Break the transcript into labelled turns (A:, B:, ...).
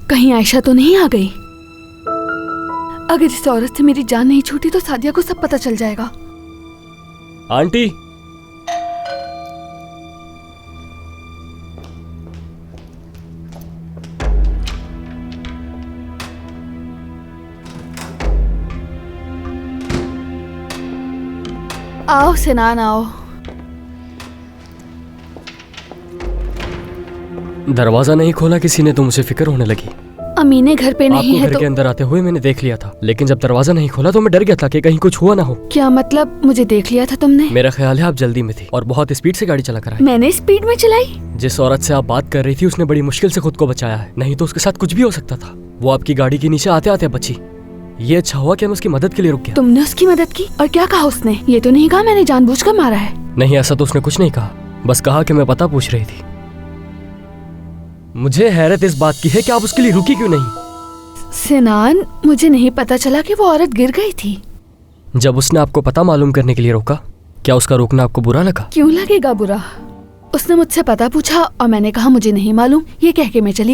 A: कहीं आयशा तो नहीं आ गई? अगर इस औरत से मेरी जान नहीं छूटी तो सादिया को सब पता चल जाएगा।
B: आंटी,
A: आओ सिनान आओ।
B: दरवाजा नहीं खोला किसी ने तो मुझे फिक्र होने लगी।
A: अमीने घर पे नहीं
B: आपको
A: है
B: घर
A: तो
B: के अंदर आते हुए मैंने देख लिया था, लेकिन जब दरवाजा नहीं खोला तो मैं डर गया था कि कहीं कुछ हुआ ना हो।
A: क्या मतलब मुझे देख लिया था तुमने?
B: मेरा ख्याल है आप जल्दी में थी और बहुत स्पीड से गाड़ी चला कर आए।
A: मैंने स्पीड में चलाई?
B: जिस औरत से आप बात कर रही थी उसने बड़ी मुश्किल से खुद को बचाया है, नहीं तो उसके साथ कुछ भी हो सकता था। वो आपकी गाड़ी के नीचे आते आते बची। ये अच्छा हुआ कि मैं उसकी मदद के लिए रुक गया।
A: तुमने उसकी मदद की? और क्या कहा उसने? ये तो नहीं कहा मैंने जानबूझकर मारा है।
B: नहीं, ऐसा तो उसने कुछ नहीं कहा, बस कहा कि मैं पता पूछ रही थी। मुझे हैरत इस बात की है कि आप उसके लिए रुकी क्यों नहीं?
A: सिनान, मुझे नहीं पता चला कि वो औरत गिर गई थी।
B: जब उसने आपको पता मालूम करने के लिए रोका, क्या उसका रोकना आपको बुरा लगा?
A: क्यों लगेगा बुरा? उसने मुझसे पता पूछा और मैंने कहा मुझे नहीं मालूम, ये कह के मैं चली